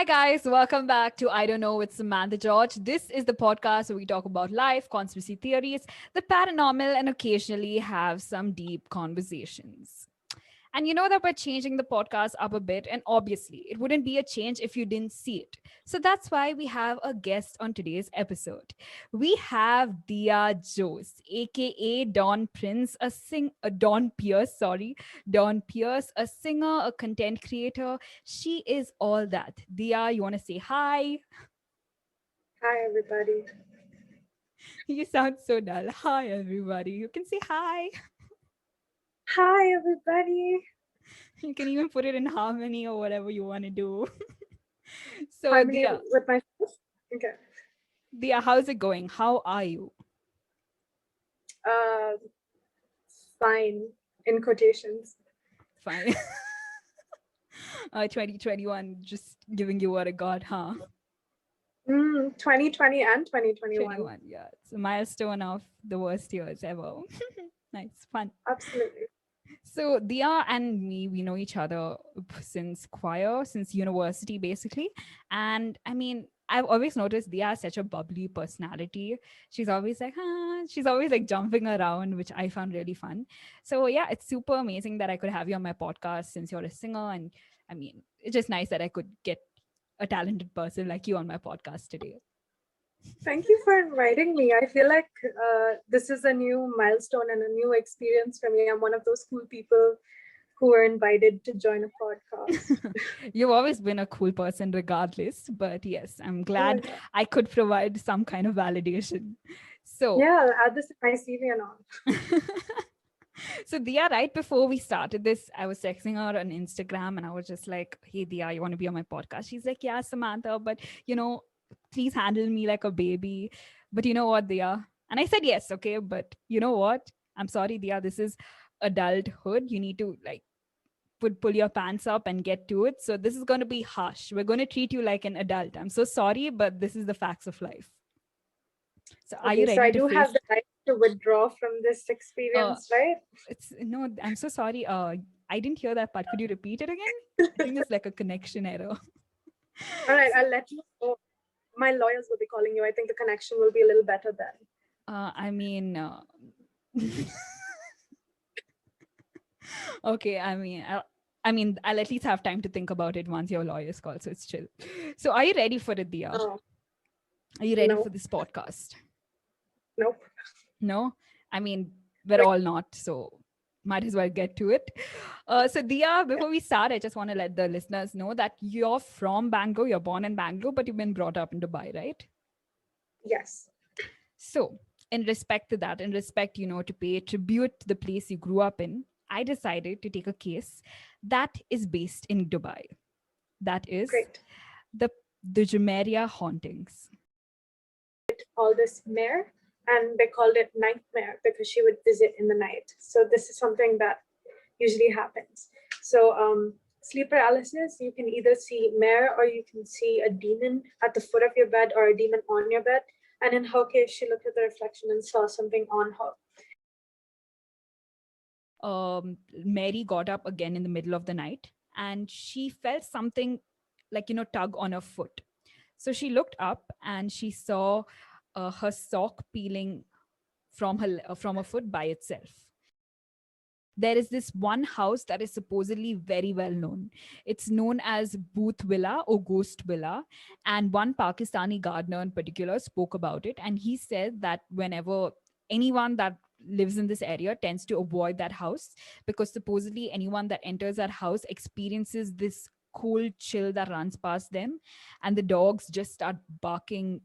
guys, welcome back to I Don't Know with Samantha George. This is the podcast where we talk about life, conspiracy theories, the paranormal, and occasionally have some deep conversations. And you know that we're changing the podcast up a bit, and obviously, it wouldn't be a change if you didn't see it. So that's why we have a guest on today's episode. We have Diya Jose, aka Don Prince, Don Pierce, Don Pierce, a singer, a content creator. She is all that. Diya, you want to say hi? Hi, everybody. You sound so dull. Hi, everybody. You can say hi. Hi, everybody. You can even put it in harmony or whatever you want to do. So, Harmony Diya, with my face. Okay. Diya, how's it going? How are you? Uh, Fine. In quotations. Fine. 2021, just giving you what I got, huh? 2020 and 2021. 21, yeah. It's a milestone of the worst years ever. Nice, fun. Absolutely. So Diya and me, we know each other since choir, since university, basically. And I mean, I've always noticed Diya has such a bubbly personality. She's always like, she's always like jumping around, which I found really fun. So yeah, it's super amazing that I could have you on my podcast since you're a singer. And I mean, it's just nice that I could get a talented person like you on my podcast today. Thank you for inviting me. I feel like this is a new milestone and a new experience for me. I'm one of those cool people who are invited to join a podcast. You've always been a cool person regardless, but yes, I'm glad Yeah. I could provide some kind of validation. So Yeah, I'll add this to my CV and all. so Diya, right before we started this, I was texting her on Instagram and I was just like, hey Diya, you want to be on my podcast? She's like, yeah, Samantha, but please handle me like a baby. But you know what, Diya? And I said yes, okay, but you know what? I'm sorry, Diya, this is adulthood. You need to like pull your pants up and get to it. So this is going to be harsh. We're going to treat you like an adult. I'm so sorry, but this is the facts of life. So are you Okay, so ready I to do face? have the right to withdraw from this experience, right? It's no. I'm so sorry. I didn't hear that part. Could you repeat it again? I think there's like a connection error. All right, I'll let you know. My lawyers will be calling you. I think the connection will be a little better then. I mean, okay. I'll at least have time to think about it once your lawyers call. So it's chill. So are you ready for it, Diya? Oh, Are you ready no. for this podcast? Nope. No, I mean, we're all not, so might as well get to it. So Diya, before we start, I just want to let the listeners know that you're from Bangalore, you're born in Bangalore, but you've been brought up in Dubai, right? Yes. So in respect to that, to pay tribute to the place you grew up in, I decided to take a case that is based in Dubai. That is Great. the Jumeirah Hauntings. All this mare, and they called it nightmare because she would visit in the night. So this is something that usually happens. So sleep paralysis, you can either see mare or you can see a demon at the foot of your bed or a demon on your bed. And in her case, she looked at the reflection and saw something on her. Mary got up again in the middle of the night and she felt something like, tug on her foot. So she looked up and she saw her sock peeling from her foot by itself. There is this one house that is supposedly very well known. It's known as Booth Villa or Ghost Villa. And one Pakistani gardener in particular spoke about it. And he said that whenever anyone that lives in this area tends to avoid that house because supposedly anyone that enters that house experiences this cold chill that runs past them. And the dogs just start barking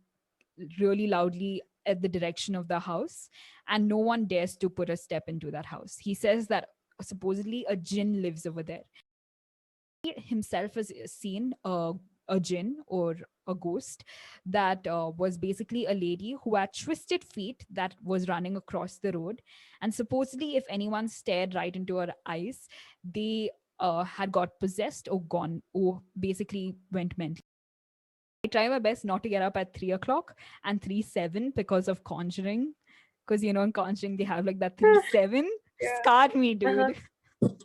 really loudly at the direction of the house, and no one dares to put a step into that house. He says that supposedly a jinn lives over there. He himself has seen a jinn or a ghost that was basically a lady who had twisted feet that was running across the road, and supposedly if anyone stared right into her eyes, they had got possessed or gone or basically went mental. I try my best not to get up at 3 o'clock and 3-7 because of Conjuring. Because in Conjuring they have like that 3-7. Yeah. Scarred me, dude. Oh,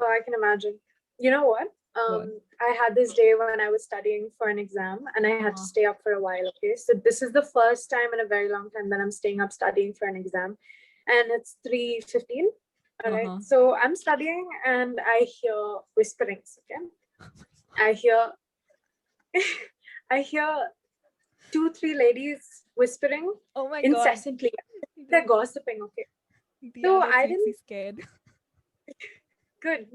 I can imagine. You know what? What? I had this day when I was studying for an exam and I had to Uh-huh. stay up for a while. Okay. So this is the first time in a very long time that I'm staying up studying for an exam. And it's 3:15. All right. Uh-huh. So I'm studying and I hear whisperings. Okay. I hear I hear two, three ladies whispering Oh my God. incessantly. They're Dude, gossiping. Okay. yeah, So that I makes me didn't scared. good.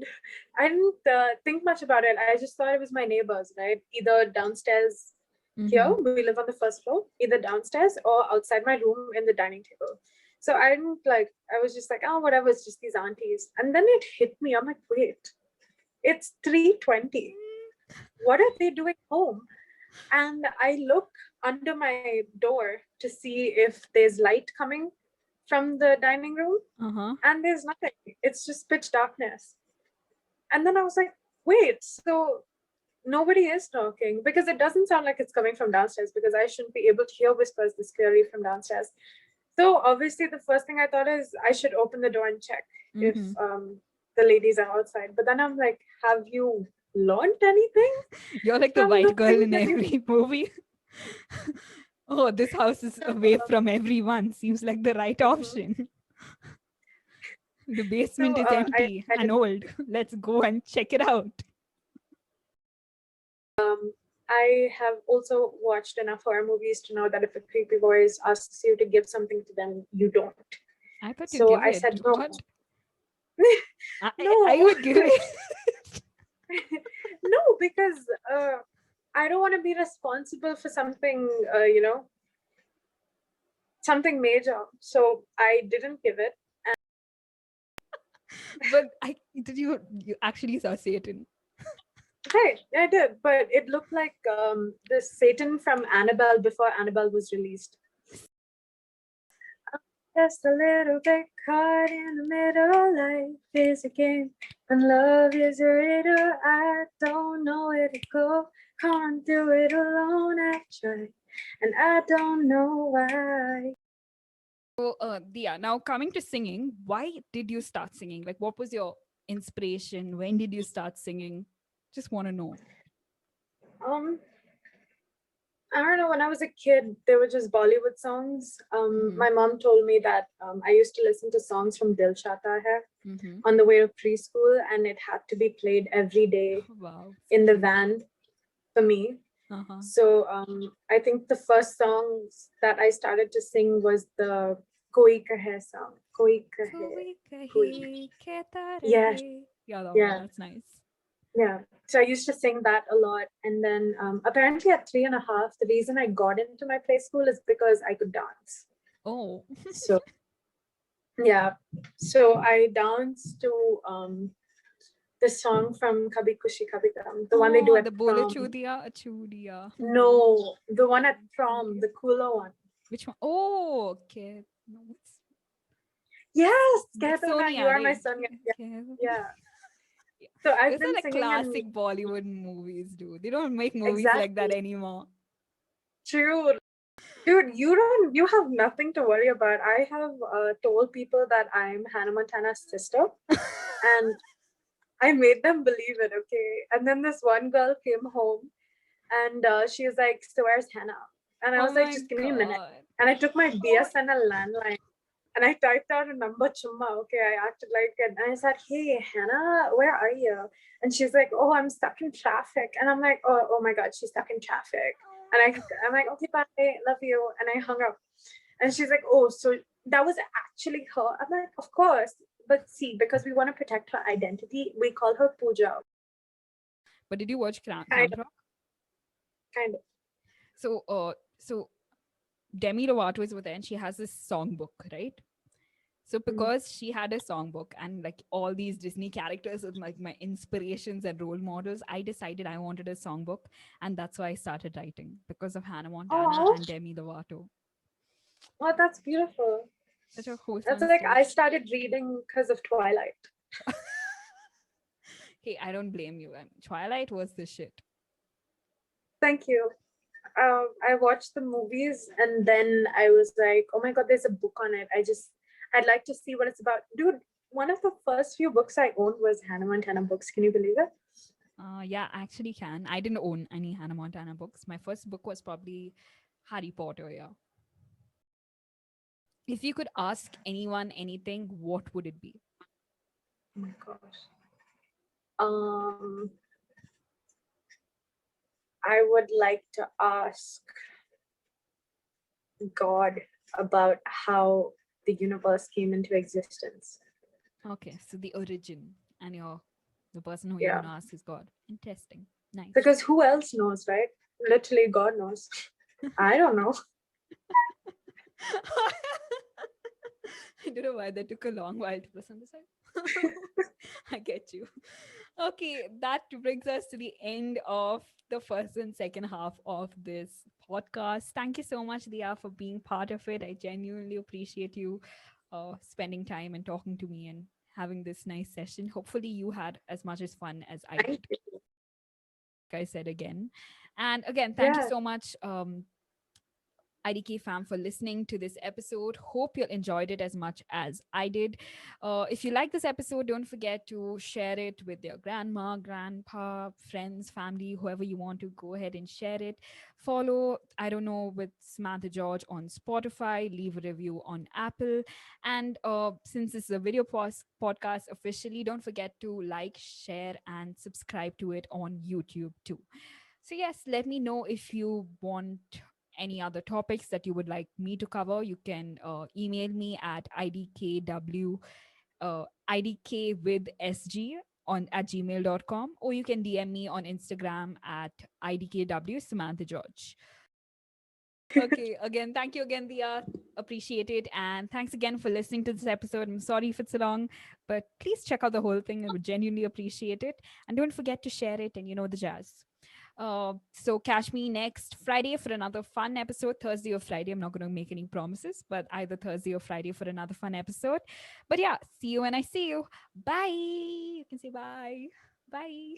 I didn't think much about it. I just thought it was my neighbors, right? Either downstairs here, Mm-hmm. we live on the first floor, either downstairs or outside my room in the dining table. So I didn't like, I was just like, oh, whatever, it's just these aunties. And then it hit me. I'm like, wait, it's 3:20. What are they doing home? And I look under my door to see if there's light coming from the dining room, Uh-huh. and there's nothing. It's just pitch darkness. And then I was like, wait, so nobody is talking because it doesn't sound like it's coming from downstairs because I shouldn't be able to hear whispers this clearly from downstairs. So obviously, the first thing I thought is I should open the door and check if Mm-hmm. the ladies are outside. But then I'm like, have you learned anything You're like the from the white girl things in that you? every movie. Oh, this house is away from everyone. Seems like the right Mhm. option. The So basement is empty I and did. old. Let's go and check it out. I have also watched enough horror movies to know that if a creepy voice asks you to give something to them, you don't. I thought you So give I it. said no. What? I No. would give it. No, because I don't want to be responsible for something, something major. So I didn't give it. But you actually saw Satan. Right, I did, but it looked like the Satan from Annabelle before Annabelle was released. Just a little bit caught in the middle. Life is a game, and love is a riddle. I don't know where to go. Can't do it alone. I try, and I don't know why. So, Diya, now coming to singing, why did you start singing? Like, what was your inspiration? When did you start singing? Just want to know. Um, I don't know. When I was a kid, there were just Bollywood songs. Mm-hmm. My mom told me that I used to listen to songs from Dil Chahta Hai Mm-hmm. on the way to preschool, and it had to be played every day Wow, so in the cute. van for me. Uh-huh. So I think the first songs that I started to sing was the Koi Kahe song. Koi Kahe. Koi Koi. kahe kehta Yes, rahe. Yeah, that one. yeah, That's nice. yeah. So I used to sing that a lot. And then apparently at 3.5, the reason I got into my play school is because I could dance. Oh. So yeah. So I danced to the song from Kabhi Khushi Kabhi Gum, the one they do Oh, at the Bole prom. Chudiya, Chudiya. No, the one at prom, the cooler one. Which one? Oh, okay. No, Yes, it's Kehtuna, you Sonia, are my right? Sonia. Yeah, Okay. yeah. Yeah. So I've Those are been like singing and classic Bollywood movies, dude. They don't make movies like that exactly anymore. true. Dude, you have nothing to worry about. I have told people that I'm Hannah Montana's sister, and I made them believe it. Okay, and then this one girl came home, and she was like, "So where's Hannah?" And I Oh was like, my "Just give me a minute." god. And I took my BSNL landline and I typed out a number, Chumma. Okay, I acted like it. And I said, "Hey, Hannah, where are you?" And she's like, "Oh, I'm stuck in traffic." And I'm like, "Oh my God, she's stuck in traffic." And I'm like, "Okay, bye, love you." And I hung up. And she's like, "Oh, so that was actually her." I'm like, "Of course." But see, because we want to protect her identity, we call her Pooja. But did you watch Kind Camp of, Rock? kind of. So Demi Lovato is with her and she has this songbook, right? So Mm. because she had a songbook and like all these Disney characters with like my inspirations and role models, I decided I wanted a songbook, and that's why I started writing because of Hannah Montana Oh, and Demi Lovato. well, that's beautiful. Such a That's wholesome like I story. started reading because of Twilight. Hey, I don't blame you. Twilight was the shit. Thank you. I watched the movies and then I was like, oh my God, there's a book on it. I'd like to see what it's about. Dude, one of the first few books I owned was Hannah Montana books. Can you believe it? Yeah, I actually can. I didn't own any Hannah Montana books. My first book was probably Harry Potter. Yeah. If you could ask anyone anything, what would it be? Oh my gosh. Um, I would like to ask God about how the universe came into existence. Okay, so the origin, and you're the person who you're Yeah, going to ask is God. Interesting. Nice. because who else knows, right? Literally, God knows. I don't know. I don't know why that took a long while to process this. I get you. Okay, that brings us to the end of the first and second half of this podcast. Thank you so much, Diya, for being part of it. I genuinely appreciate you spending time and talking to me and having this nice session. Hopefully, you had as much as fun as I Thank did. you. Like I said again. And again, thank you Yeah, so much, IDK fam, for listening to this episode. Hope you enjoyed it as much as I did. If you like this episode, don't forget to share it with your grandma, grandpa, friends, family, whoever you want to. Go ahead and share it. Follow, I don't know, with Samantha George on Spotify. Leave a review on Apple. And since this is a video podcast officially, don't forget to like, share, and subscribe to it on YouTube too. So, yes, let me know if you want any other topics that you would like me to cover. You can email me at idk with sg on at gmail.com, or you can DM me on Instagram at idkw Samantha George. Okay, again, thank you again, Dia. Appreciate it. And thanks again for listening to this episode. I'm sorry if it's long, but please check out the whole thing. I would genuinely appreciate it. And don't forget to share it, and you know the jazz. So catch me next Friday for another fun episode. Thursday or Friday. I'm not going to make any promises, but either Thursday or Friday for another fun episode. But yeah, see you when I see you. Bye. You can say bye. Bye.